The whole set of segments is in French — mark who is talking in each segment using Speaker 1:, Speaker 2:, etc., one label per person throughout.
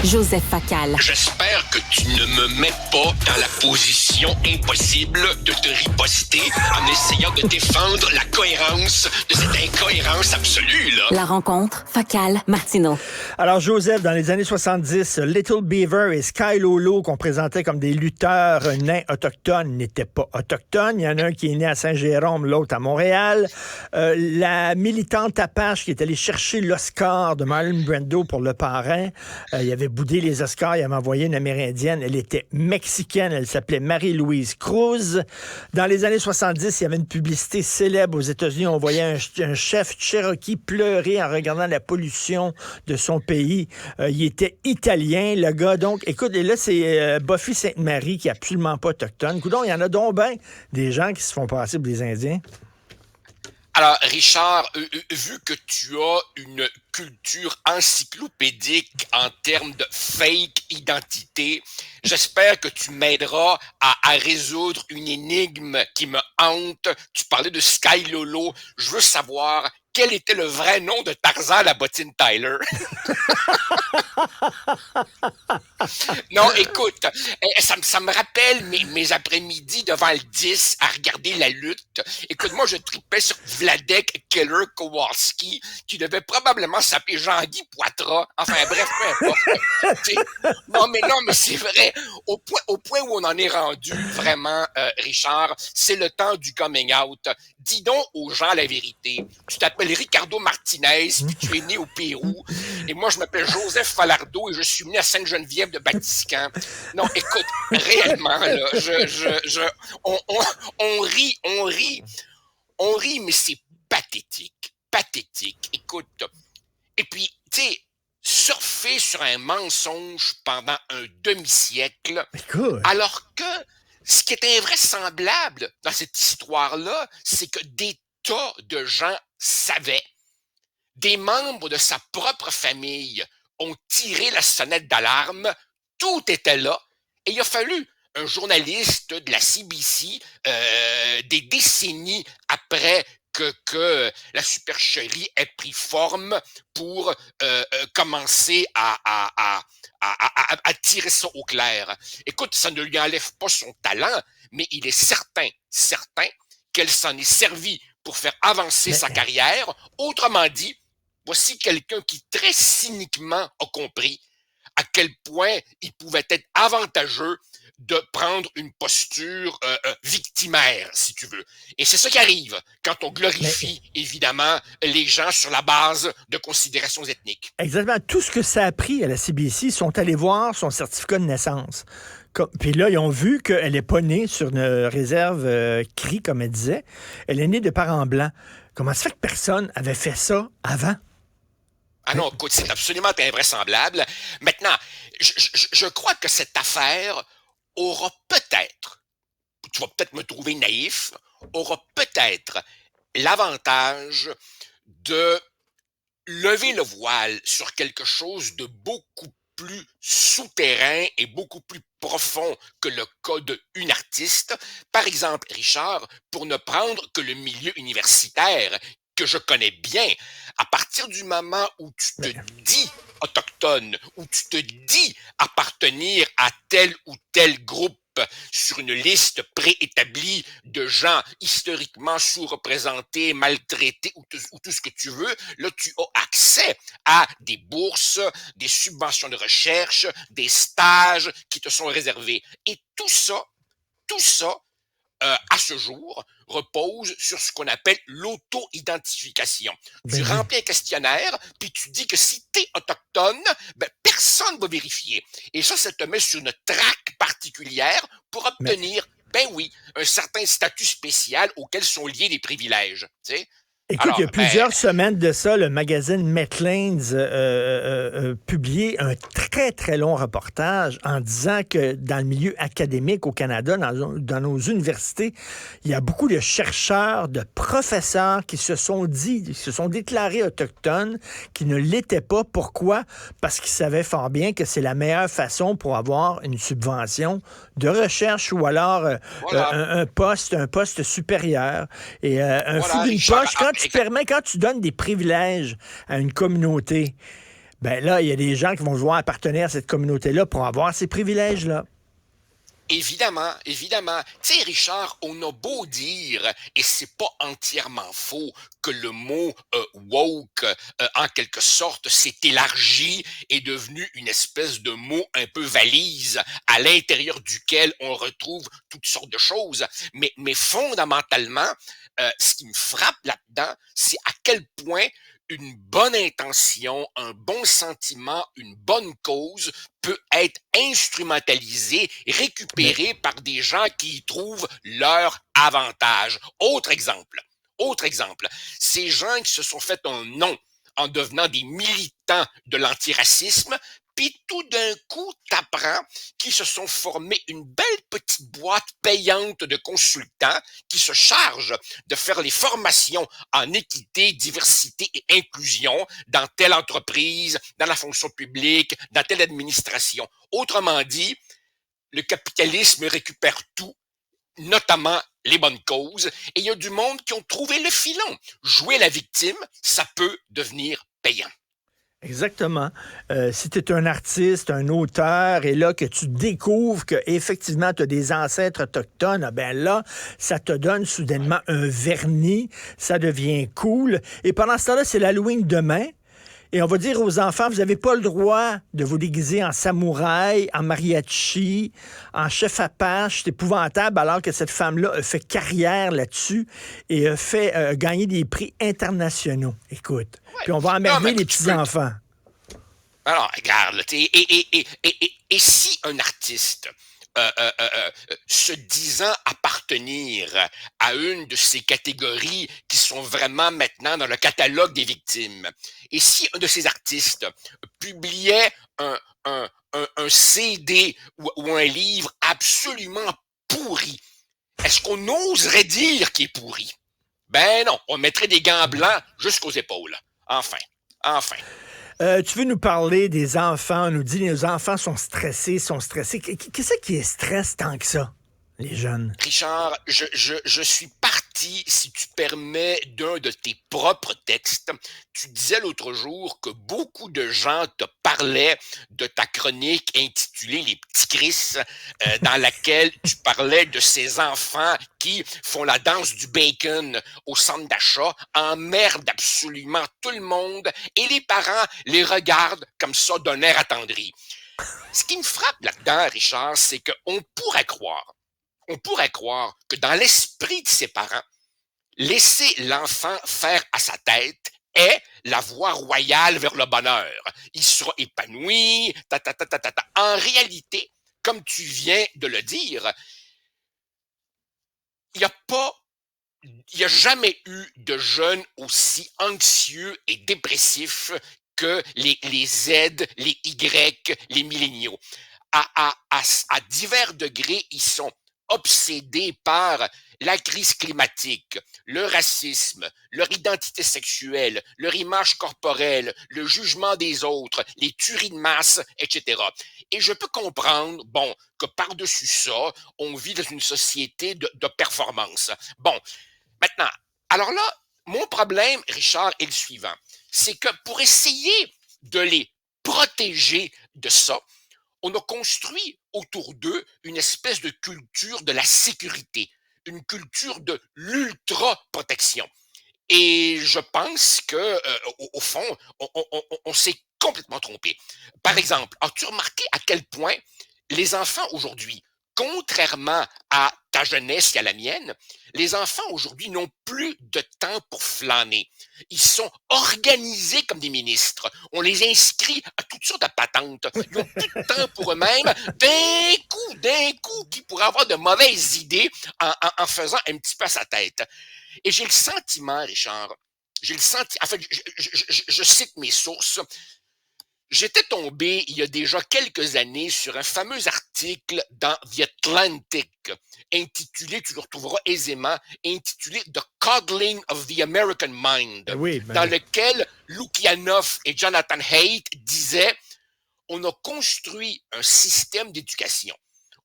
Speaker 1: Joseph Facal.
Speaker 2: J'espère que tu ne me mets pas dans la position impossible de te riposter en essayant de défendre la cohérence de cette incohérence absolue, là.
Speaker 1: La rencontre, Facal-Martineau.
Speaker 3: Alors, Joseph, dans les années 70, Little Beaver et Sky Lolo, qu'on présentait comme des lutteurs nains autochtones, n'étaient pas autochtones. Il y en a un qui est né à Saint-Jérôme, l'autre à Montréal. La militante Apache qui est allée chercher l'Oscar de Marlon Brando pour Le Parrain, il avait boudé les Oscars, il avait envoyé une Amérindienne. Elle était mexicaine, elle s'appelait Marie-Louise Cruz. Dans les années 70, il y avait une publicité célèbre aux États-Unis. On voyait un chef Cherokee pleurer en regardant la pollution de son pays. Il était italien, le gars. Donc, écoute, et là, c'est Buffy Sainte-Marie qui est absolument pas autochtone. Coudonc, il y en a donc bien des gens qui se font passer pour des Indiens.
Speaker 2: Alors, Richard, vu que tu as une culture encyclopédique en termes de fake identité, j'espère que tu m'aideras à résoudre une énigme qui me hante. Tu parlais de Sky Lolo. Je veux savoir quel était le vrai nom de Tarzan la bottine Tyler. Non, écoute, ça me rappelle mes après-midi devant le 10 à regarder la lutte. Écoute, moi, je tripais sur Vladek Keller Kowalski, qui devait probablement s'appeler Jean-Guy Poitras. Enfin, bref, peu importe. Non, mais c'est vrai. Au point où on en est rendu, vraiment, Richard, c'est le temps du coming out. Dis donc aux gens la vérité. Tu t'appelles Ricardo Martinez, puis tu es né au Pérou, et moi, je m'appelle Joseph Falardeau, et je suis né à Sainte-Geneviève de Batiscan. Non, écoute, réellement, là, on rit, mais c'est pathétique. Écoute, et puis, tu sais, surfer sur un mensonge pendant un demi-siècle,
Speaker 3: Écoute.
Speaker 2: alors que ce qui est invraisemblable dans cette histoire-là, c'est que des tas de gens savaient. Des membres de sa propre famille ont tiré la sonnette d'alarme. Tout était là. Et il a fallu un journaliste de la CBC, des décennies après que la supercherie ait pris forme pour commencer à tirer ça au clair. Écoute, ça ne lui enlève pas son talent, mais il est certain qu'elle s'en est servie pour faire avancer sa carrière. Autrement dit, voici quelqu'un qui très cyniquement a compris à quel point il pouvait être avantageux de prendre une posture victimaire, si tu veux. Et c'est ça qui arrive quand on glorifie, évidemment, les gens sur la base de considérations ethniques.
Speaker 3: Exactement. Tout ce que ça a pris à la CBC, ils sont allés voir son certificat de naissance. Puis là, ils ont vu qu'elle n'est pas née sur une réserve CRI, comme elle disait. Elle est née de parents blancs. Comment ça fait que personne avait fait ça avant?
Speaker 2: Ah non, écoute, c'est absolument invraisemblable. Maintenant, je crois que cette affaire aura peut-être, tu vas peut-être me trouver naïf, aura peut-être l'avantage de lever le voile sur quelque chose de beaucoup plus souterrain et beaucoup plus profond que le cas d'une artiste. Par exemple, Richard, pour ne prendre que le milieu universitaire, que je connais bien, à partir du moment où tu te dis autochtone, où tu te dis appartenir à tel ou tel groupe sur une liste préétablie de gens historiquement sous-représentés, maltraités ou tout ce que tu veux, là, tu as accès à des bourses, des subventions de recherche, des stages qui te sont réservés. Et tout ça, à ce jour, repose sur ce qu'on appelle l'auto-identification. Tu remplis un questionnaire, puis tu dis que si tu es autochtone, personne ne va vérifier. Et ça te met sur une traque particulière pour obtenir, un certain statut spécial auquel sont liés des privilèges. Tu sais?
Speaker 3: Écoute,
Speaker 2: Alors,
Speaker 3: il y a plusieurs semaines de ça, le magazine Maclean's publié un très, très long reportage en disant que dans le milieu académique au Canada, dans nos universités, il y a beaucoup de chercheurs, de professeurs qui se sont déclarés autochtones, qui ne l'étaient pas. Pourquoi? Parce qu'ils savaient fort bien que c'est la meilleure façon pour avoir une subvention de recherche ou alors un poste supérieur. Et un fou d'une poche, quand tu donnes des privilèges à une communauté, ben là, il y a des gens qui vont vouloir appartenir à cette communauté-là pour avoir ces privilèges-là.
Speaker 2: Évidemment, évidemment. Tu sais, Richard, on a beau dire, et c'est pas entièrement faux, que le mot woke, en quelque sorte, s'est élargi, est devenu une espèce de mot un peu valise à l'intérieur duquel on retrouve toutes sortes de choses. Mais fondamentalement, ce qui me frappe là-dedans, c'est à quel point une bonne intention, un bon sentiment, une bonne cause peut être instrumentalisé,
Speaker 3: Mais
Speaker 2: récupéré par des gens qui y trouvent leur avantage. Autre exemple, ces gens qui se sont fait un nom en devenant des militants de l'antiracisme, puis tout d'un coup, t'apprends qu'ils se sont formés une belle petite boîte payante de consultants qui se chargent de faire les formations en équité, diversité et inclusion dans telle entreprise, dans la fonction publique, dans telle administration. Autrement dit, le capitalisme récupère tout, notamment les bonnes causes, et il y a du monde qui ont trouvé le filon. Jouer la victime, ça peut devenir payant.
Speaker 3: exactement. Si tu es un artiste, un auteur, et là que tu découvres que effectivement tu as des ancêtres autochtones, ah ben là, ça te donne soudainement un vernis, ça devient cool. Et pendant ce temps-là, c'est l'Halloween demain. Et on va dire aux enfants, vous n'avez pas le droit de vous déguiser en samouraï, en mariachi, en chef apache. C'est épouvantable, alors que cette femme-là a fait carrière là-dessus et a fait gagner des prix internationaux. Écoute.
Speaker 2: Ouais.
Speaker 3: Puis on va
Speaker 2: Non,
Speaker 3: emmerder
Speaker 2: mais
Speaker 3: les
Speaker 2: tu peux,
Speaker 3: petits-enfants.
Speaker 2: alors, regarde, là, et si un artiste se disant appartenir à une de ces catégories qui sont vraiment maintenant dans le catalogue des victimes, et si un de ces artistes publiait un CD ou un livre absolument pourri, est-ce qu'on oserait dire qu'il est pourri? Ben non, on mettrait des gants blancs jusqu'aux épaules. Enfin, enfin.
Speaker 3: Tu veux nous parler des enfants? On nous dit que les enfants sont stressés, sont stressés. Qu'est-ce qui est stress tant que ça, les jeunes?
Speaker 2: Richard, je suis parti, si tu permets, d'un de tes propres textes. Tu disais l'autre jour que beaucoup de gens te parlaient de ta chronique intitulée Les petits Chris, dans laquelle tu parlais de ces enfants qui font la danse du bacon au centre d'achat, emmerdent absolument tout le monde et les parents les regardent comme ça d'un air attendri. Ce qui me frappe là-dedans, Richard, c'est on pourrait croire que dans l'esprit de ses parents, laisser l'enfant faire à sa tête est la voie royale vers le bonheur. Il sera épanoui, ta, ta, ta, ta, ta, ta. En réalité, comme tu viens de le dire, il n'y a pas, il n'y a jamais eu de jeunes aussi anxieux et dépressifs que les Z, les Y, les milléniaux. À divers degrés, ils sont obsédés par la crise climatique, le racisme, leur identité sexuelle, leur image corporelle, le jugement des autres, les tueries de masse, etc. Et je peux comprendre, bon, que par-dessus ça, on vit dans une société de performance. Bon, maintenant, alors là, mon problème, Richard, est le suivant. C'est que pour essayer de les protéger de ça, on a construit autour d'eux une espèce de culture de la sécurité, une culture de l'ultra-protection. Et je pense que, au fond, on s'est complètement trompé. Par exemple, as-tu remarqué à quel point les enfants aujourd'hui, contrairement à ta jeunesse et à la mienne, les enfants aujourd'hui n'ont plus de temps pour flâner. Ils sont organisés comme des ministres. On les inscrit à toutes sortes de patentes. Ils n'ont plus de temps pour eux-mêmes. D'un coup, qui pourraient avoir de mauvaises idées en faisant un petit peu à sa tête. Et j'ai le sentiment, Richard, en fait, je cite mes sources. J'étais tombé il y a déjà quelques années sur un fameux article dans The Atlantic, intitulé, tu le retrouveras aisément, intitulé The Coddling of the American Mind,
Speaker 3: Ben oui, ben
Speaker 2: dans
Speaker 3: oui.
Speaker 2: lequel Lukianoff et Jonathan Haidt disaient: on a construit un système d'éducation,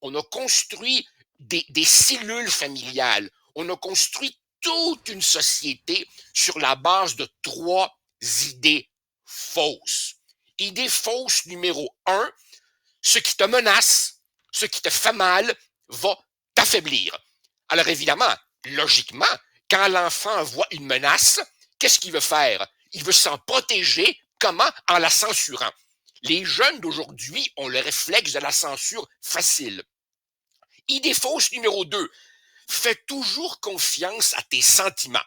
Speaker 2: on a construit des cellules familiales, on a construit toute une société sur la base de trois idées fausses. Idée fausse numéro 1, ce qui te menace, ce qui te fait mal, va t'affaiblir. Alors évidemment, logiquement, quand l'enfant voit une menace, qu'est-ce qu'il veut faire? Il veut s'en protéger. Comment? En la censurant. Les jeunes d'aujourd'hui ont le réflexe de la censure facile. Idée fausse numéro 2. Fais toujours confiance à tes sentiments.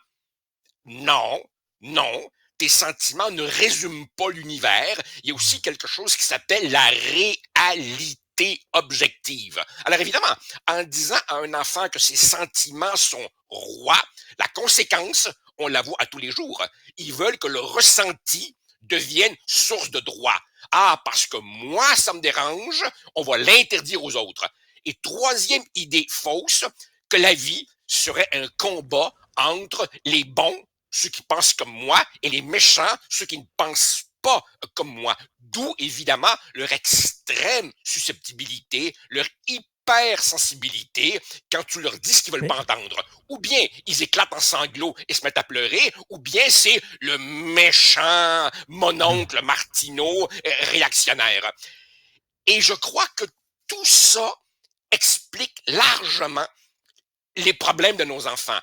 Speaker 2: Non, non, tes sentiments ne résument pas l'univers. Il y a aussi quelque chose qui s'appelle la réalité objective. Alors évidemment, en disant à un enfant que ses sentiments sont rois, la conséquence, on la voit à tous les jours. Ils veulent que le ressenti devienne source de droit. Ah, parce que moi, ça me dérange, on va l'interdire aux autres. Et troisième idée fausse, que la vie serait un combat entre les bons, ceux qui pensent comme moi, et les méchants, ceux qui ne pensent pas comme moi. D'où, évidemment, leur extrême susceptibilité, leur hypersensibilité quand tu leur dis ce qu'ils veulent pas entendre. Ou bien ils éclatent en sanglots et se mettent à pleurer, ou bien c'est le méchant mononcle Martineau réactionnaire. Et je crois que tout ça explique largement les problèmes de nos enfants.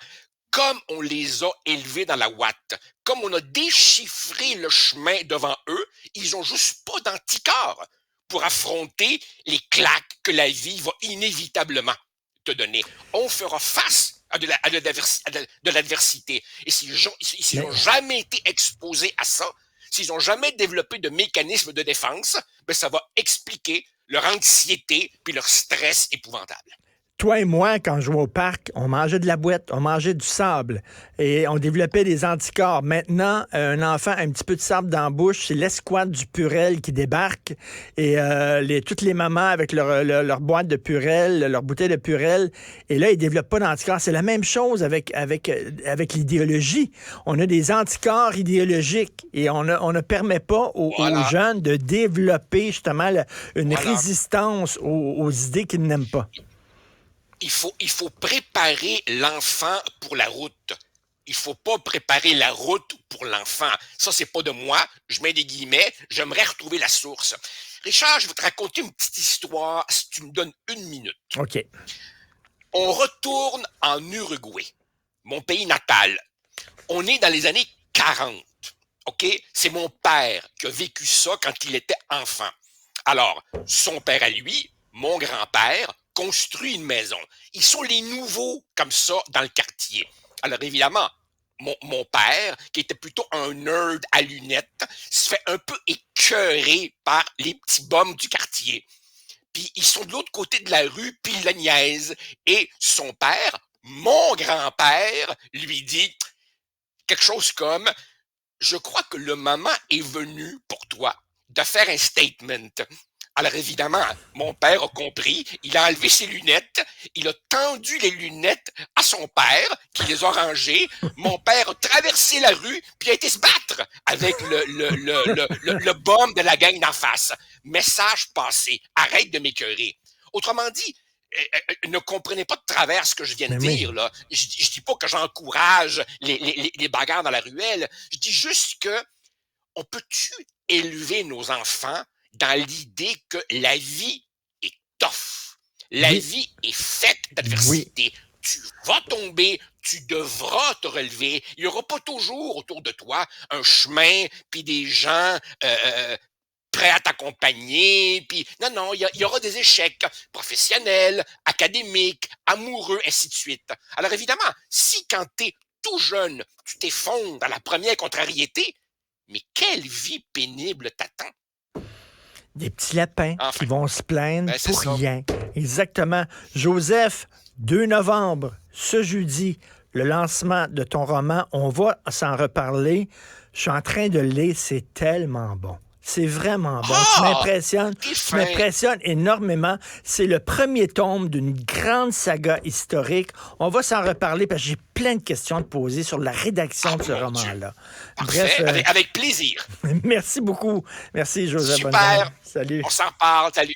Speaker 2: Comme on les a élevés dans la ouate, comme on a déchiffré le chemin devant eux, ils ont juste pas d'anticorps pour affronter les claques que la vie va inévitablement te donner. On fera face à de l'adversité. Et s'ils n'ont jamais été exposés à ça, s'ils n'ont jamais développé de mécanismes de défense, ben ça va expliquer leur anxiété puis leur stress épouvantable.
Speaker 3: Toi et moi, quand je jouais au parc, on mangeait de la boîte, on mangeait du sable et on développait des anticorps. Maintenant, un enfant a un petit peu de sable dans la bouche, c'est l'escouade du Purel qui débarque et toutes les mamans avec leur boîte de Purel, leur bouteille de Purel, et là, ils développent pas d'anticorps. C'est la même chose avec l'idéologie. On a des anticorps idéologiques et on ne permet pas aux jeunes de développer justement une résistance aux idées qu'ils n'aiment pas.
Speaker 2: Il faut préparer l'enfant pour la route. Il faut pas préparer la route pour l'enfant. Ça, c'est pas de moi. Je mets des guillemets. J'aimerais retrouver la source. Richard, je vais te raconter une petite histoire si tu me donnes 1 minute.
Speaker 3: OK.
Speaker 2: On retourne en Uruguay, mon pays natal. On est dans les années 40. OK? C'est mon père qui a vécu ça quand il était enfant. Alors, son père à lui, mon grand-père, construit une maison. Ils sont les nouveaux comme ça dans le quartier. Alors évidemment, mon père, qui était plutôt un nerd à lunettes, se fait un peu écœurer par les petits bums du quartier. Puis ils sont de l'autre côté de la rue, puis il la niaise. Et son père, mon grand-père, lui dit quelque chose comme « Je crois que le moment est venu pour toi de faire un statement. » Alors évidemment, mon père a compris, il a enlevé ses lunettes, il a tendu les lunettes à son père, qui les a rangées. Mon père a traversé la rue, puis a été se battre avec le bum de la gang d'en face. Message passé, arrête de m'écœurer. Autrement dit, ne comprenez pas de travers ce que je viens de dire. Là. Je dis pas que j'encourage les bagarres dans la ruelle, je dis juste que on peut-tu élever nos enfants dans l'idée que la vie est tough. La vie est faite d'adversité. Oui. Tu vas tomber, tu devras te relever. Il n'y aura pas toujours autour de toi un chemin, puis des gens prêts à t'accompagner. Puis non, il y aura des échecs professionnels, académiques, amoureux, ainsi de suite. Alors évidemment, si quand tu es tout jeune, tu t'effondres dans la première contrariété, mais quelle vie pénible t'attend?
Speaker 3: Des petits lapins qui vont se plaindre pour rien. Exactement. Joseph, 2 novembre, ce jeudi, le lancement de ton roman. On va s'en reparler. Je suis en train de le lire. C'est tellement bon. C'est vraiment bon. Tu m'impressionnes énormément. C'est le premier tome d'une grande saga historique. On va s'en reparler parce que j'ai plein de questions à te poser sur la rédaction de ce roman-là.
Speaker 2: Bref, avec plaisir.
Speaker 3: Merci beaucoup. Merci, Joseph.
Speaker 2: Super.
Speaker 3: Salut.
Speaker 2: On s'en reparle. Salut.